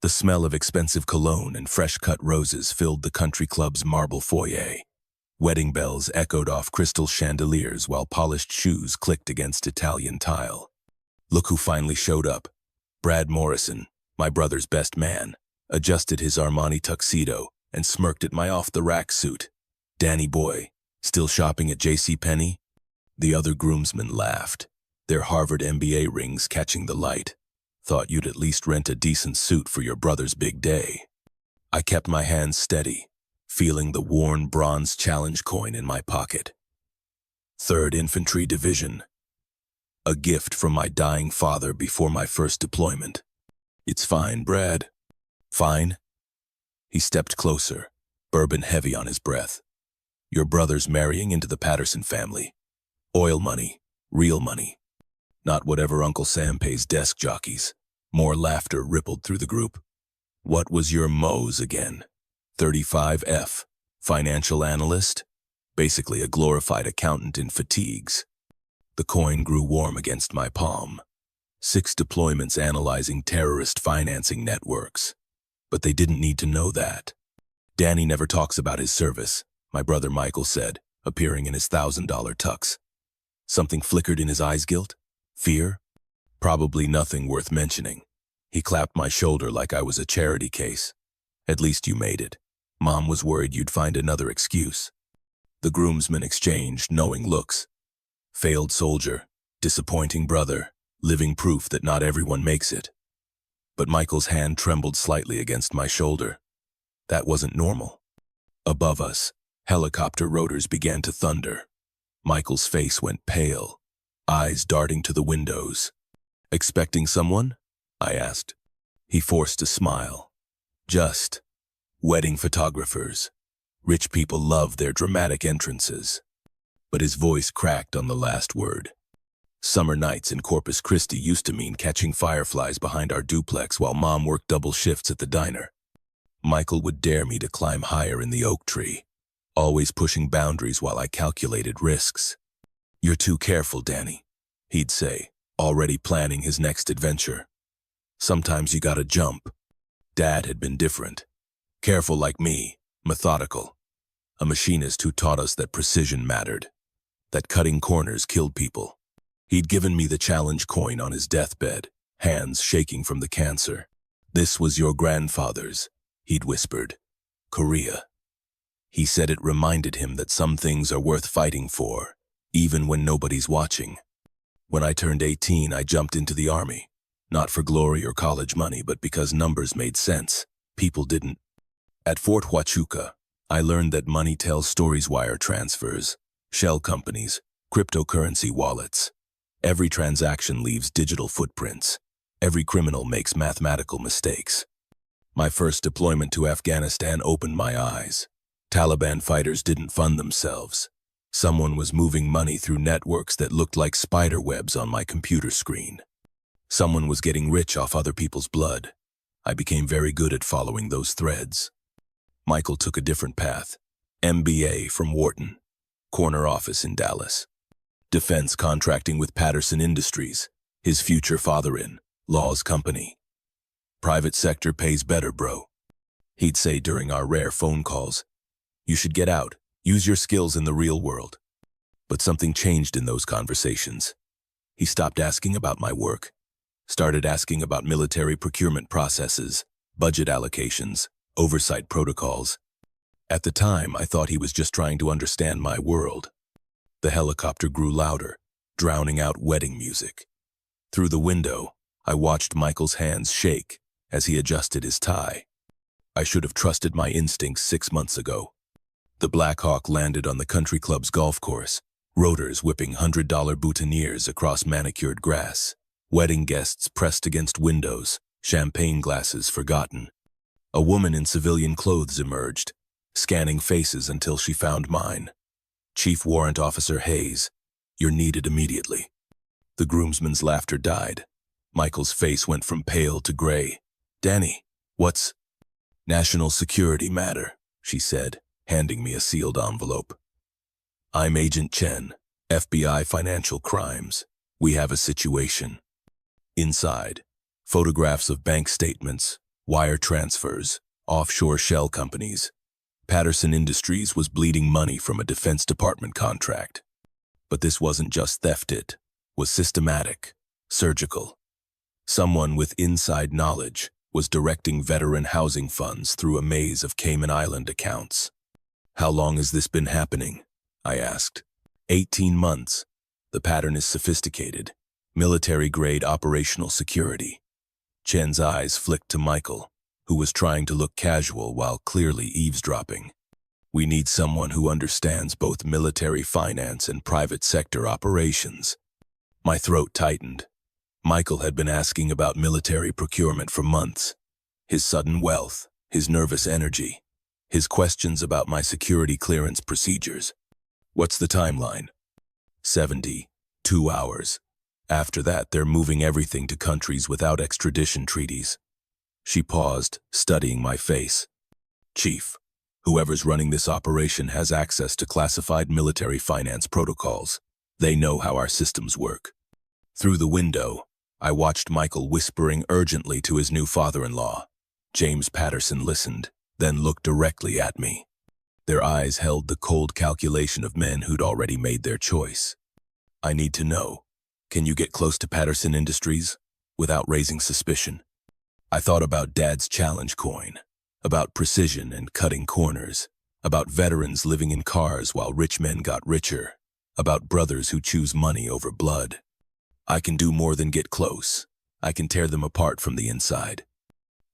The smell of expensive cologne and fresh-cut roses filled the country club's marble foyer. Wedding bells echoed off crystal chandeliers while polished shoes clicked against Italian tile. Look who finally showed up. Brad Morrison, my brother's best man, adjusted his Armani tuxedo and smirked at my off-the-rack suit. Danny boy, still shopping at JCPenney? The other groomsmen laughed, their Harvard MBA rings catching the light. Thought you'd at least rent a decent suit for your brother's big day. I kept my hands steady, feeling the worn bronze challenge coin in my pocket. 3rd Infantry Division. A gift from my dying father before my first deployment. It's fine, Brad. Fine? He stepped closer, bourbon heavy on his breath. Your brother's marrying into the Patterson family. Oil money, real money. Not whatever Uncle Sam pays desk jockeys. More laughter rippled through the group. What was your Mo's again? 35F, financial analyst? Basically a glorified accountant in fatigues. The coin grew warm against my palm. 6 deployments analyzing terrorist financing networks. But they didn't need to know that. Danny never talks about his service, my brother Michael said, appearing in his $1,000 tux. Something flickered in his eyes, guilt? Fear? Probably nothing worth mentioning. He clapped my shoulder like I was a charity case. At least you made it. Mom was worried you'd find another excuse. The groomsmen exchanged knowing looks. Failed soldier, disappointing brother, living proof that not everyone makes it. But Michael's hand trembled slightly against my shoulder. That wasn't normal. Above us, helicopter rotors began to thunder. Michael's face went pale, eyes darting to the windows. Expecting someone? I asked. He forced a smile. Just wedding photographers. Rich people love their dramatic entrances. But his voice cracked on the last word. Summer nights in Corpus Christi used to mean catching fireflies behind our duplex while Mom worked double shifts at the diner. Michael would dare me to climb higher in the oak tree, always pushing boundaries while I calculated risks. You're too careful, Danny, he'd say, already planning his next adventure. Sometimes you gotta jump. Dad had been different. Careful like me, methodical. A machinist who taught us that precision mattered, that cutting corners killed people. He'd given me the challenge coin on his deathbed, hands shaking from the cancer. This was your grandfather's, he'd whispered. Korea. He said it reminded him that some things are worth fighting for, even when nobody's watching. When I turned 18, I jumped into the army. Not for glory or college money, but because numbers made sense. People didn't. At Fort Huachuca, I learned that money tells stories: wire transfers, shell companies, cryptocurrency wallets. Every transaction leaves digital footprints. Every criminal makes mathematical mistakes. My first deployment to Afghanistan opened my eyes. Taliban fighters didn't fund themselves. Someone was moving money through networks that looked like spider webs on my computer screen. Someone was getting rich off other people's blood. I became very good at following those threads. Michael took a different path. MBA from Wharton. Corner office in Dallas. Defense contracting with Patterson Industries, his future father-in, Law's company. Private sector pays better, bro. He'd say during our rare phone calls, you should get out, use your skills in the real world. But something changed in those conversations. He stopped asking about my work, started asking about military procurement processes, budget allocations, oversight protocols. At the time, I thought he was just trying to understand my world. The helicopter grew louder, drowning out wedding music. Through the window, I watched Michael's hands shake as he adjusted his tie. I should have trusted my instincts 6 months ago. The Black Hawk landed on the country club's golf course, rotors whipping $100 boutonnieres across manicured grass, wedding guests pressed against windows, champagne glasses forgotten. A woman in civilian clothes emerged, scanning faces until she found mine. Chief Warrant Officer Hayes, you're needed immediately. The groomsmen's laughter died. Michael's face went from pale to gray. Danny, what's... National security matter, she said, handing me a sealed envelope. I'm Agent Chen, FBI Financial Crimes. We have a situation. Inside, photographs of bank statements, Wire transfers, offshore shell companies. Patterson Industries was bleeding money from a Defense Department contract. But this wasn't just theft, it was systematic, surgical. Someone with inside knowledge was directing veteran housing funds through a maze of Cayman Island accounts. How long has this been happening? I asked. 18 months. The pattern is sophisticated, military-grade operational security. Chen's eyes flicked to Michael, who was trying to look casual while clearly eavesdropping. We need someone who understands both military finance and private sector operations. My throat tightened. Michael had been asking about military procurement for months. His sudden wealth, his nervous energy, his questions about my security clearance procedures. What's the timeline? 72 hours. After that, they're moving everything to countries without extradition treaties. She paused, studying my face. Chief, whoever's running this operation has access to classified military finance protocols. They know how our systems work. Through the window, I watched Michael whispering urgently to his new father-in-law. James Patterson listened, then looked directly at me. Their eyes held the cold calculation of men who'd already made their choice. I need to know, can you get close to Patterson Industries without raising suspicion? I thought about Dad's challenge coin, about precision and cutting corners, about veterans living in cars while rich men got richer, about brothers who choose money over blood. I can do more than get close. I can tear them apart from the inside.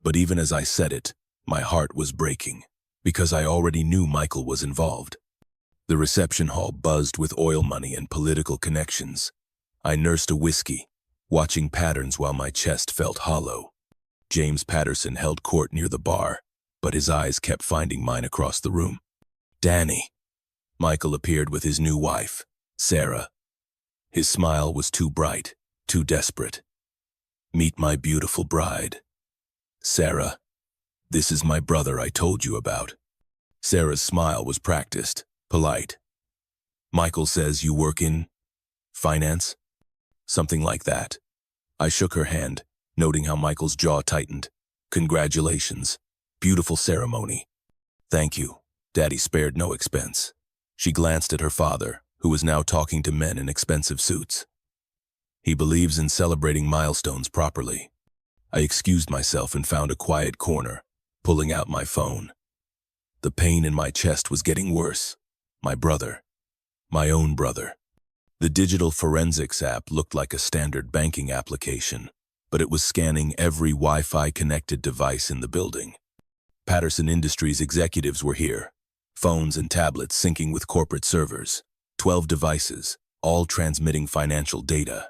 But even as I said it, my heart was breaking, because I already knew Michael was involved. The reception hall buzzed with oil money and political connections. I nursed a whiskey, watching patterns while my chest felt hollow. James Patterson held court near the bar, but his eyes kept finding mine across the room. Danny. Michael appeared with his new wife, Sarah. His smile was too bright, too desperate. Meet my beautiful bride. Sarah, this is my brother I told you about. Sarah's smile was practiced, polite. Michael says you work in finance? Something like that. I shook her hand, noting how Michael's jaw tightened. Congratulations. Beautiful ceremony. Thank you. Daddy spared no expense. She glanced at her father, who was now talking to men in expensive suits. He believes in celebrating milestones properly. I excused myself and found a quiet corner, pulling out my phone. The pain in my chest was getting worse. My brother. My own brother. The digital forensics app looked like a standard banking application, but it was scanning every Wi-Fi connected device in the building. Patterson Industries executives were here, phones and tablets syncing with corporate servers, 12 devices, all transmitting financial data.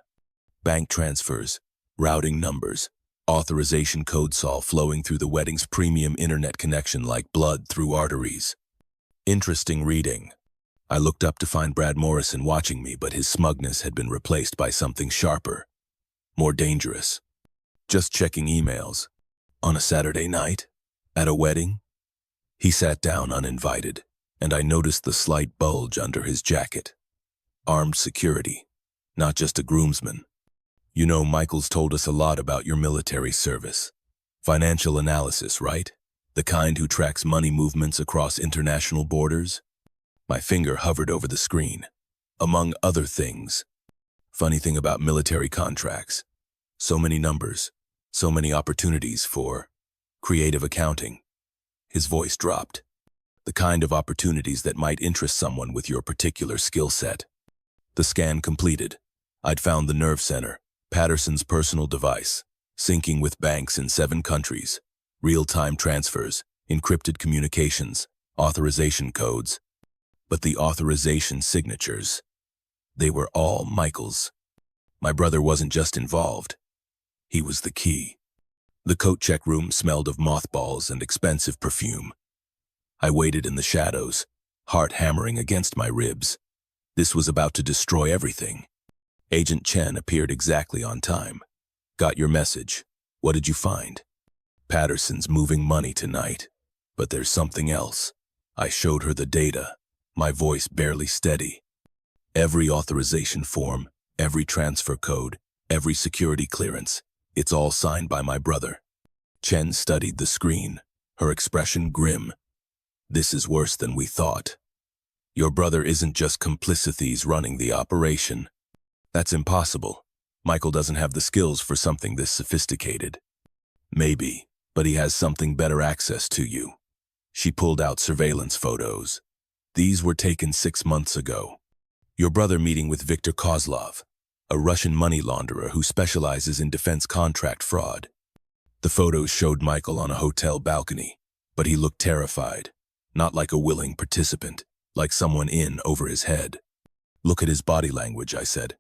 Bank transfers, routing numbers, authorization codes all flowing through the wedding's premium internet connection like blood through arteries. Interesting reading. I looked up to find Brad Morrison watching me, but his smugness had been replaced by something sharper, more dangerous. Just checking emails. On a Saturday night? At a wedding? He sat down uninvited, and I noticed the slight bulge under his jacket. Armed security, not just a groomsman. You know, Michael's told us a lot about your military service. Financial analysis, right? The kind who tracks money movements across international borders? My finger hovered over the screen. Among other things. Funny thing about military contracts. So many numbers, so many opportunities for creative accounting. His voice dropped. The kind of opportunities that might interest someone with your particular skill set. The scan completed. I'd found the nerve center, Patterson's personal device, syncing with banks in 7 countries, real-time transfers, encrypted communications, authorization codes. But the authorization signatures, they were all Michael's. My brother wasn't just involved. He was the key. The coat check room smelled of mothballs and expensive perfume. I waited in the shadows, heart hammering against my ribs. This was about to destroy everything. Agent Chen appeared exactly on time. Got your message. What did you find? Patterson's moving money tonight. But there's something else. I showed her the data, my voice barely steady. Every authorization form, every transfer code, every security clearance, it's all signed by my brother. Chen studied the screen, her expression grim. This is worse than we thought. Your brother isn't just complicitous running the operation. That's impossible. Michael doesn't have the skills for something this sophisticated. Maybe, but he has something better access to you. She pulled out surveillance photos. These were taken 6 months ago. Your brother meeting with Viktor Kozlov, a Russian money launderer who specializes in defense contract fraud. The photos showed Michael on a hotel balcony, but he looked terrified, not like a willing participant, like someone in over his head. Look at his body language, I said.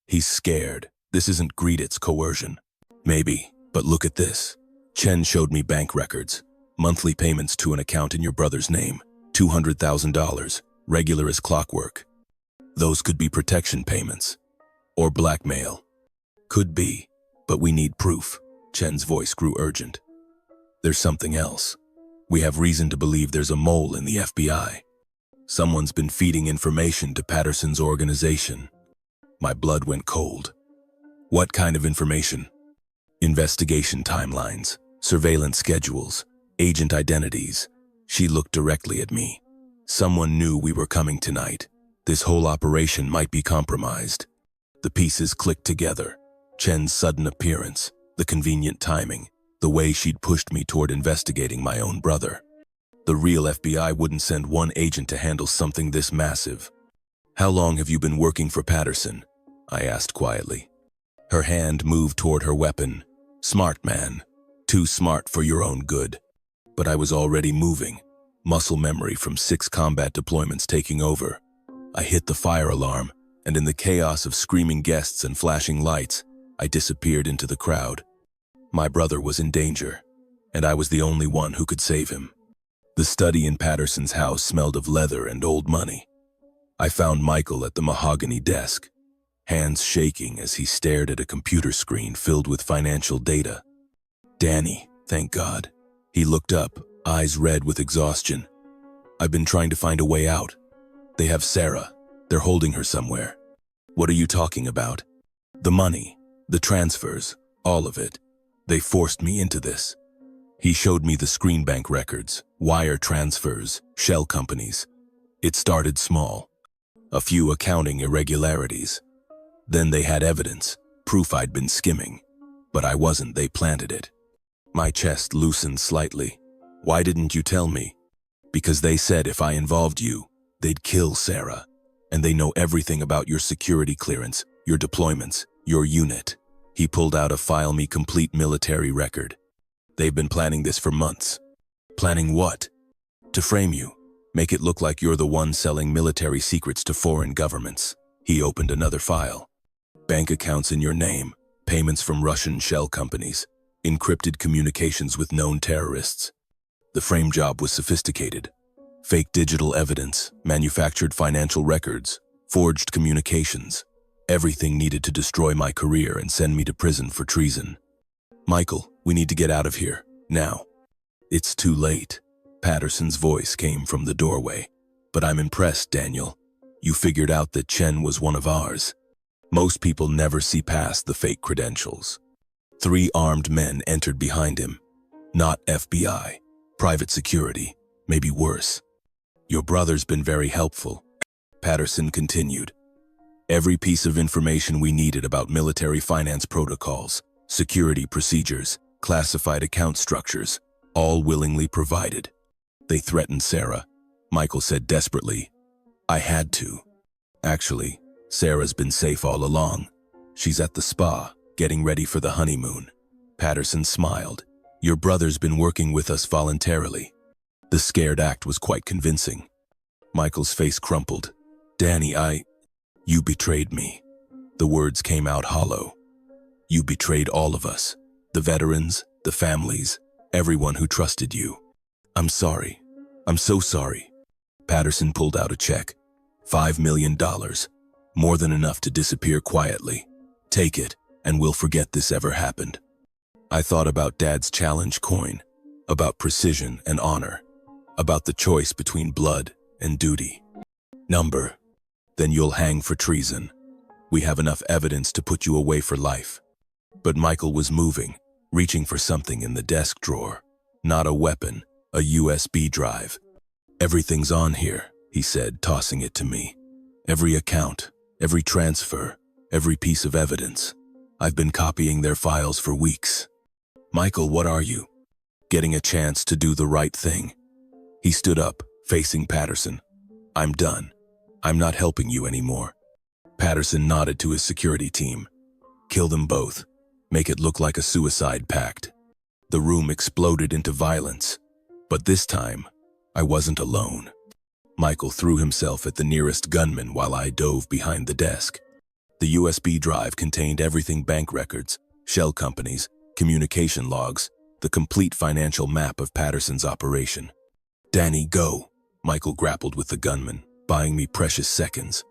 He's scared. This isn't greed, it's coercion. Maybe, but look at this. Chen showed me bank records, monthly payments to an account in your brother's name, $200,000, regular as clockwork. Those could be protection payments. Or blackmail. Could be, but we need proof. Chen's voice grew urgent. There's something else. We have reason to believe there's a mole in the FBI. Someone's been feeding information to Patterson's organization. My blood went cold. What kind of information? Investigation timelines, surveillance schedules, agent identities. She looked directly at me. Someone knew we were coming tonight. This whole operation might be compromised. The pieces clicked together. Chen's sudden appearance, the convenient timing, the way she'd pushed me toward investigating my own brother. The real FBI wouldn't send one agent to handle something this massive. How long have you been working for Patterson? I asked quietly. Her hand moved toward her weapon. Smart man. Too smart for your own good. But I was already moving, muscle memory from 6 combat deployments taking over. I hit the fire alarm, and in the chaos of screaming guests and flashing lights, I disappeared into the crowd. My brother was in danger, and I was the only one who could save him. The study in Patterson's house smelled of leather and old money. I found Michael at the mahogany desk, hands shaking as he stared at a computer screen filled with financial data. Danny, thank God. He looked up, eyes red with exhaustion. I've been trying to find a way out. They have Sarah. They're holding her somewhere. What are you talking about? The money, the transfers, all of it. They forced me into this. He showed me the screen bank records, wire transfers, shell companies. It started small. A few accounting irregularities. Then they had evidence, proof I'd been skimming. But I wasn't, they planted it. My chest loosened slightly. Why didn't you tell me? Because they said if I involved you, they'd kill Sarah. And they know everything about your security clearance, your deployments, your unit. He pulled out a file me complete military record. They've been planning this for months. Planning what? To frame you. Make it look like you're the one selling military secrets to foreign governments. He opened another file. Bank accounts in your name, payments from Russian shell companies, encrypted communications with known terrorists. The frame job was sophisticated. Fake digital evidence, manufactured financial records, forged communications. Everything needed to destroy my career and send me to prison for treason. Michael, we need to get out of here, now. It's too late. Patterson's voice came from the doorway. But I'm impressed, Daniel. You figured out that Chen was one of ours. Most people never see past the fake credentials. 3 armed men entered behind him. Not FBI, private security, maybe worse. Your brother's been very helpful. Patterson continued. Every piece of information we needed about military finance protocols, security procedures, classified account structures, all willingly provided. They threatened Sarah. Michael said desperately, I had to. Actually, Sarah's been safe all along. She's at the spa, getting ready for the honeymoon. Patterson smiled. Your brother's been working with us voluntarily. The scared act was quite convincing. Michael's face crumpled. Danny, You betrayed me. The words came out hollow. You betrayed all of us. The veterans, the families, everyone who trusted you. I'm sorry. I'm so sorry. Patterson pulled out a check. $5 million. More than enough to disappear quietly. Take it, and we'll forget this ever happened. I thought about Dad's challenge coin, about precision and honor, about the choice between blood and duty. Number. Then you'll hang for treason. We have enough evidence to put you away for life. But Michael was moving, reaching for something in the desk drawer. Not a weapon, a USB drive. "Everything's on here," he said, tossing it to me. "Every account, every transfer, every piece of evidence. I've been copying their files for weeks." "Michael, what are you?" "Getting a chance to do the right thing." He stood up, facing Patterson. "I'm done. I'm not helping you anymore." Patterson nodded to his security team. "Kill them both. Make it look like a suicide pact." The room exploded into violence. But this time, I wasn't alone. Michael threw himself at the nearest gunman while I dove behind the desk. The USB drive contained everything: bank records, shell companies, communication logs, the complete financial map of Patterson's operation. "Danny, go!" Michael grappled with the gunman, buying me precious seconds.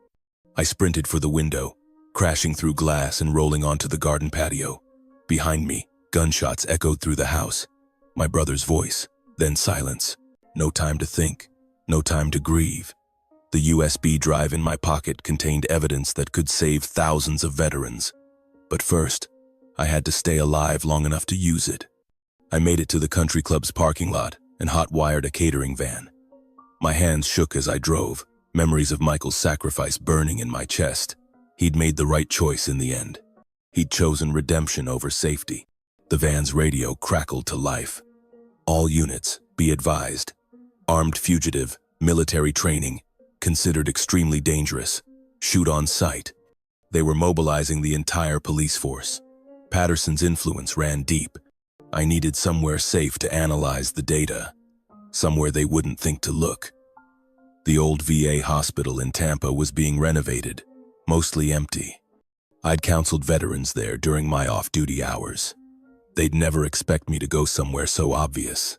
I sprinted for the window, crashing through glass and rolling onto the garden patio. Behind me, gunshots echoed through the house. My brother's voice, then silence. No time to think, no time to grieve. The USB drive in my pocket contained evidence that could save thousands of veterans. But first, I had to stay alive long enough to use it. I made it to the country club's parking lot and hot-wired a catering van. My hands shook as I drove, memories of Michael's sacrifice burning in my chest. He'd made the right choice in the end. He'd chosen redemption over safety. The van's radio crackled to life. "All units, be advised. Armed fugitive, military training, considered extremely dangerous. Shoot on sight." They were mobilizing the entire police force. Patterson's influence ran deep. I needed somewhere safe to analyze the data, somewhere they wouldn't think to look. The old VA hospital in Tampa was being renovated, mostly empty. I'd counseled veterans there during my off-duty hours. They'd never expect me to go somewhere so obvious.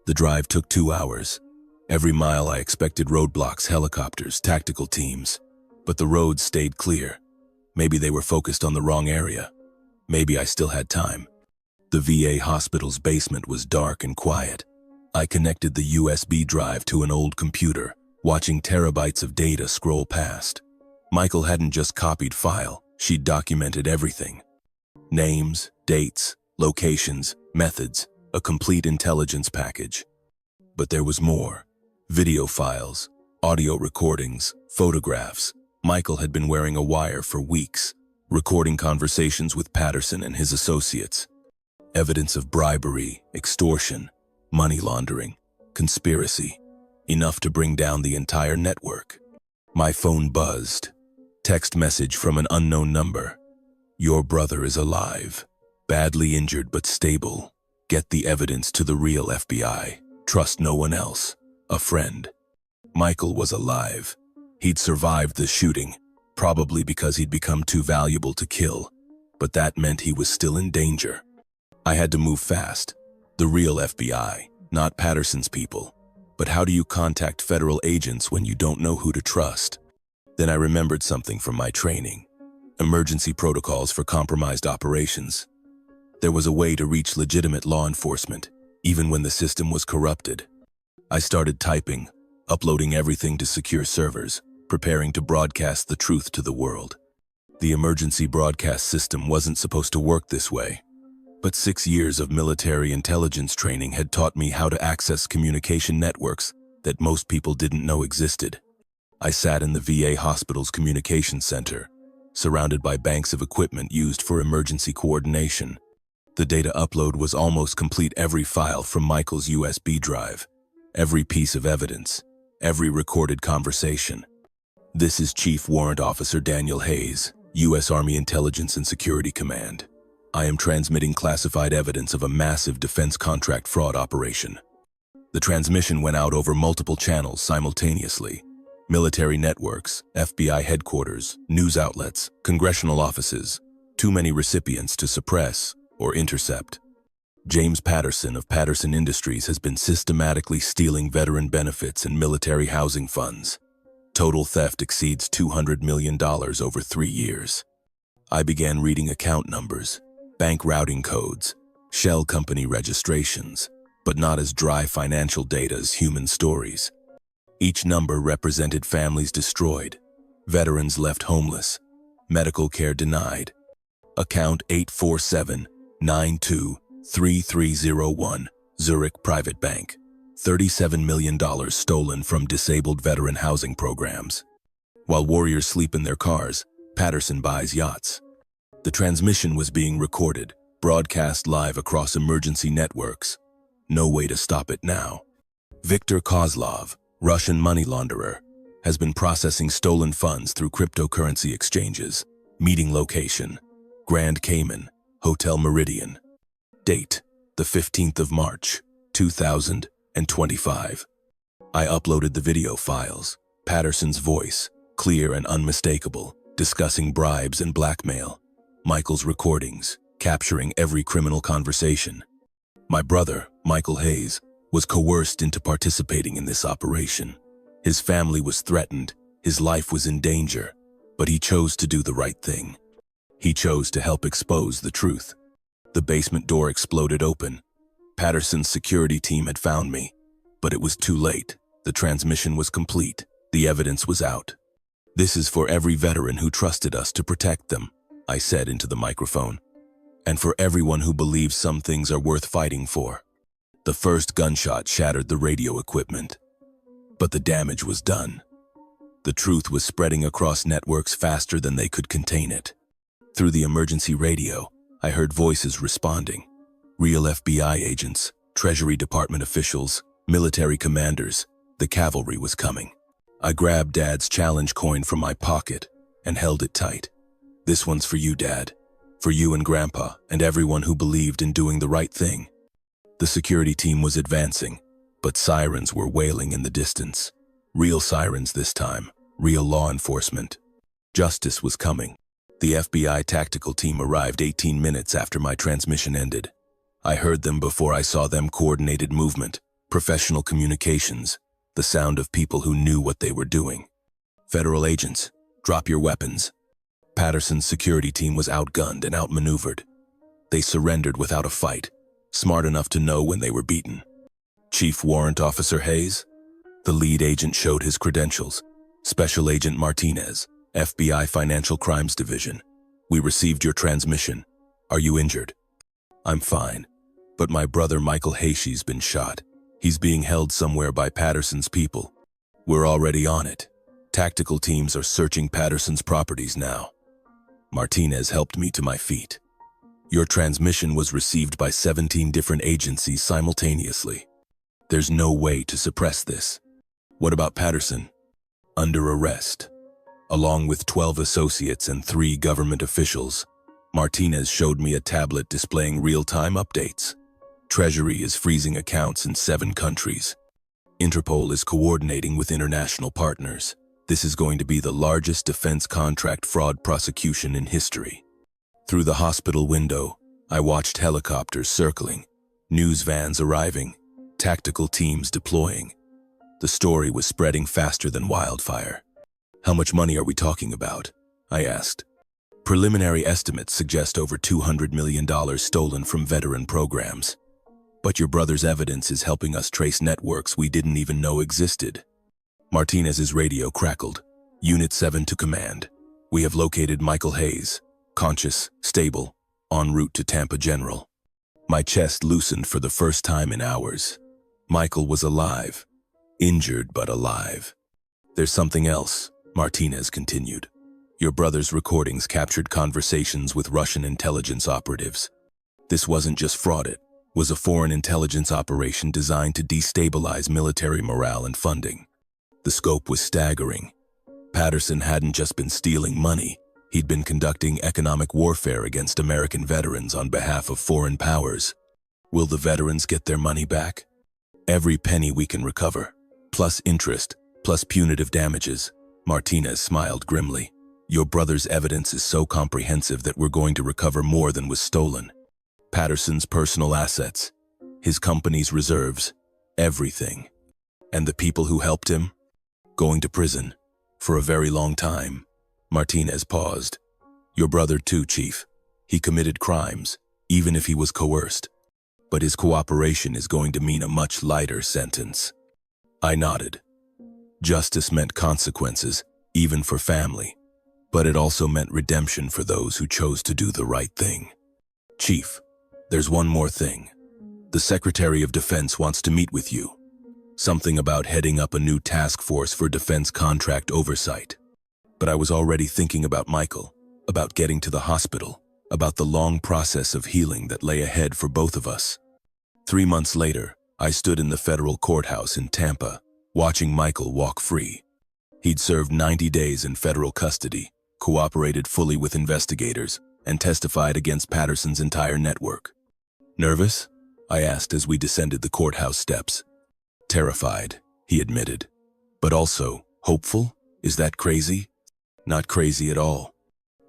The drive took 2 hours. Every mile I expected roadblocks, helicopters, tactical teams. But the roads stayed clear. Maybe they were focused on the wrong area. Maybe I still had time. The VA hospital's basement was dark and quiet. I connected the USB drive to an old computer, watching terabytes of data scroll past. Michael hadn't just copied file, she'd documented everything. Names, dates, locations, methods, a complete intelligence package. But there was more. Video files, audio recordings, photographs. Michael had been wearing a wire for weeks, recording conversations with Patterson and his associates. Evidence of bribery, extortion, money laundering, conspiracy, enough to bring down the entire network. My phone buzzed. Text message from an unknown number. "Your brother is alive. Badly injured but stable. Get the evidence to the real FBI. Trust no one else. A friend." Michael was alive. He'd survived the shooting, probably because he'd become too valuable to kill. But that meant he was still in danger. I had to move fast. The real FBI, not Patterson's people. But how do you contact federal agents when you don't know who to trust? Then I remembered something from my training. Emergency protocols for compromised operations. There was a way to reach legitimate law enforcement, even when the system was corrupted. I started typing, uploading everything to secure servers, preparing to broadcast the truth to the world. The emergency broadcast system wasn't supposed to work this way. But 6 years of military intelligence training had taught me how to access communication networks that most people didn't know existed. I sat in the VA hospital's communication center, surrounded by banks of equipment used for emergency coordination. The data upload was almost complete. Every file from Michael's USB drive, every piece of evidence, every recorded conversation. "This is Chief Warrant Officer Daniel Hayes, U.S. Army Intelligence and Security Command. I am transmitting classified evidence of a massive defense contract fraud operation." The transmission went out over multiple channels simultaneously. Military networks, FBI headquarters, news outlets, congressional offices. Too many recipients to suppress or intercept. James Patterson of Patterson Industries has been systematically stealing veteran benefits and military housing funds. Total theft exceeds $200 million over 3 years. I began reading account numbers, bank routing codes, shell company registrations, but not as dry financial data as human stories. Each number represented families destroyed, veterans left homeless, medical care denied. Account 84792 3301, Zurich Private Bank. $37 million stolen from disabled veteran housing programs. While warriors sleep in their cars, Patterson buys yachts. The transmission was being recorded, broadcast live across emergency networks. No way to stop it now. Viktor Kozlov, Russian money launderer, has been processing stolen funds through cryptocurrency exchanges. Meeting location: Grand Cayman, Hotel Meridian. Date: the 15th of March, 2025. I uploaded the video files. Patterson's voice, clear and unmistakable, discussing bribes and blackmail. Michael's recordings, capturing every criminal conversation. My brother, Michael Hayes, was coerced into participating in this operation. His family was threatened, his life was in danger, but he chose to do the right thing. He chose to help expose the truth. The basement door exploded open. Patterson's security team had found me, but it was too late. The transmission was complete. The evidence was out. "This is for every veteran who trusted us to protect them," I said into the microphone, "and for everyone who believes some things are worth fighting for." The first gunshot shattered the radio equipment, but the damage was done. The truth was spreading across networks faster than they could contain it. Through the emergency radio, I heard voices responding. Real FBI agents, Treasury Department officials, military commanders. The cavalry was coming. I grabbed Dad's challenge coin from my pocket and held it tight. "This one's for you, Dad. For you and Grandpa and everyone who believed in doing the right thing." The security team was advancing, but sirens were wailing in the distance. Real sirens this time, real law enforcement. Justice was coming. The FBI tactical team arrived 18 minutes after my transmission ended. I heard them before I saw them. Coordinated movement, professional communications, the sound of people who knew what they were doing. "Federal agents, drop your weapons." Patterson's security team was outgunned and outmaneuvered. They surrendered without a fight, smart enough to know when they were beaten. "Chief Warrant Officer Hayes?" The lead agent showed his credentials. "Special Agent Martinez, FBI Financial Crimes Division. We received your transmission. Are you injured?" "I'm fine, but my brother Michael Hayes' been shot. He's being held somewhere by Patterson's people. We're already on it. Tactical teams are searching Patterson's properties now." Martinez helped me to my feet. "Your transmission was received by 17 different agencies simultaneously. There's no way to suppress this." "What about Patterson?" "Under arrest, along with 12 associates and 3 government officials." Martinez showed me a tablet displaying real-time updates. "Treasury is freezing accounts in 7 countries. Interpol is coordinating with international partners. This is going to be the largest defense contract fraud prosecution in history." Through the hospital window, I watched helicopters circling, news vans arriving, tactical teams deploying. The story was spreading faster than wildfire. "How much money are we talking about?" I asked. "Preliminary estimates suggest over $200 million stolen from veteran programs. But your brother's evidence is helping us trace networks we didn't even know existed." Martinez's radio crackled. "Unit 7 to command. We have located Michael Hayes, conscious, stable, en route to Tampa General." My chest loosened for the first time in hours. Michael was alive, injured but alive. "There's something else," Martinez continued. "Your brother's recordings captured conversations with Russian intelligence operatives. This wasn't just fraud, it was a foreign intelligence operation designed to destabilize military morale and funding. The scope was staggering. Patterson hadn't just been stealing money, he'd been conducting economic warfare against American veterans on behalf of foreign powers. Will the veterans get their money back? Every penny we can recover, plus interest, plus punitive damages." Martinez smiled grimly. "Your brother's evidence is so comprehensive that we're going to recover more than was stolen. Patterson's personal assets, his company's reserves, everything. And the people who helped him? Going to prison. For a very long time." Martinez paused. "Your brother too, Chief. He committed crimes, even if he was coerced. But his cooperation is going to mean a much lighter sentence." I nodded. Justice meant consequences, even for family. But it also meant redemption for those who chose to do the right thing. "Chief, There's one more thing. The Secretary of Defense wants to meet with you. Something about heading up a new task force for defense contract oversight. But I was already thinking about Michael, about getting to the hospital, about the long process of healing that lay ahead for both of us. 3 months later, I stood in the federal courthouse in Tampa, watching Michael walk free. He'd served 90 days in federal custody, cooperated fully with investigators, and testified against Patterson's entire network. Nervous? I asked as we descended the courthouse steps. Terrified, he admitted. But also, hopeful? Is that crazy? Not crazy at all.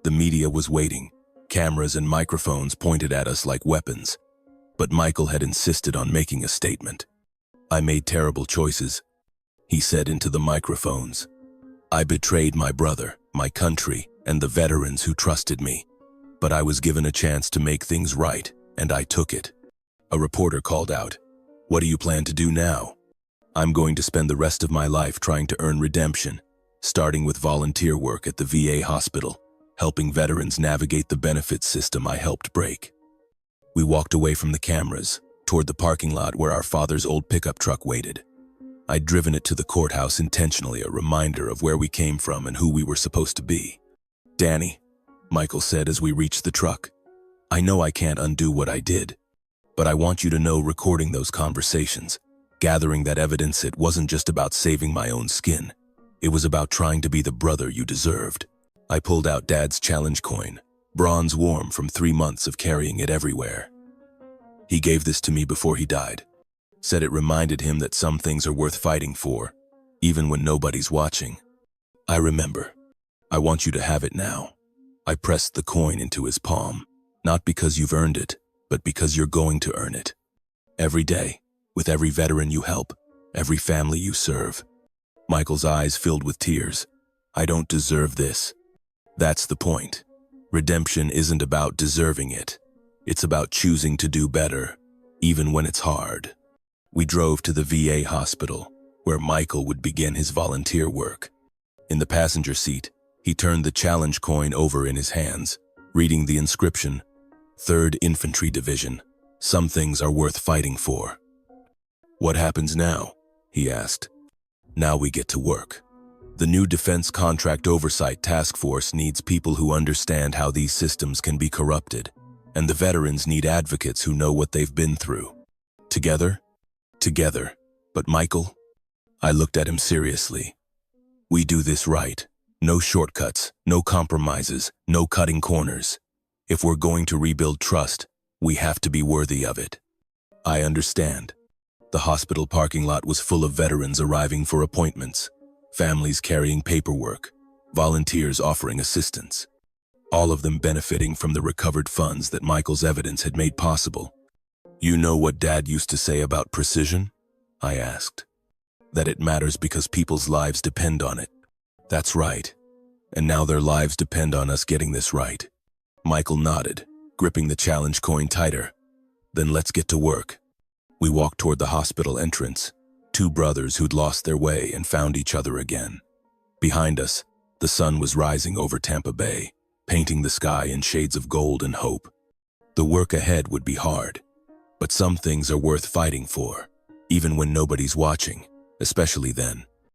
The media was waiting, cameras and microphones pointed at us like weapons. But Michael had insisted on making a statement. I made terrible choices, he said into the microphones. I betrayed my brother, my country, and the veterans who trusted me. But I was given a chance to make things right, and I took it. A reporter called out, "What do you plan to do now?" I'm going to spend the rest of my life trying to earn redemption, starting with volunteer work at the VA hospital, helping veterans navigate the benefits system I helped break. We walked away from the cameras, toward the parking lot where our father's old pickup truck waited. I'd driven it to the courthouse intentionally, a reminder of where we came from and who we were supposed to be. "Danny," Michael said as we reached the truck, "I know I can't undo what I did, but I want you to know recording those conversations, gathering that evidence, it wasn't just about saving my own skin. It was about trying to be the brother you deserved." I pulled out Dad's challenge coin, bronze warm from 3 months of carrying it everywhere. He gave this to me before he died. Said it reminded him that some things are worth fighting for, even when nobody's watching. I remember. I want you to have it now. I pressed the coin into his palm, not because you've earned it, but because you're going to earn it. Every day, with every veteran you help, every family you serve. Michael's eyes filled with tears. I don't deserve this. That's the point. Redemption isn't about deserving it. It's about choosing to do better, even when it's hard. We drove to the VA hospital, where Michael would begin his volunteer work. In the passenger seat, he turned the challenge coin over in his hands, reading the inscription, 3rd Infantry Division. Some things are worth fighting for. "What happens now?" he asked. "Now we get to work. The new Defense Contract Oversight Task Force needs people who understand how these systems can be corrupted, and the veterans need advocates who know what they've been through. Together? Together. But Michael?" I looked at him seriously. "We do this right. No shortcuts, no compromises, no cutting corners. If we're going to rebuild trust, we have to be worthy of it." "I understand." The hospital parking lot was full of veterans arriving for appointments, families carrying paperwork, volunteers offering assistance. All of them benefiting from the recovered funds that Michael's evidence had made possible. "You know what Dad used to say about precision?" I asked. "That it matters because people's lives depend on it." "That's right. And now their lives depend on us getting this right." Michael nodded, gripping the challenge coin tighter. "Then let's get to work." We walked toward the hospital entrance, 2 brothers who'd lost their way and found each other again. Behind us, the sun was rising over Tampa Bay, painting the sky in shades of gold and hope. The work ahead would be hard, but some things are worth fighting for, even when nobody's watching, especially then.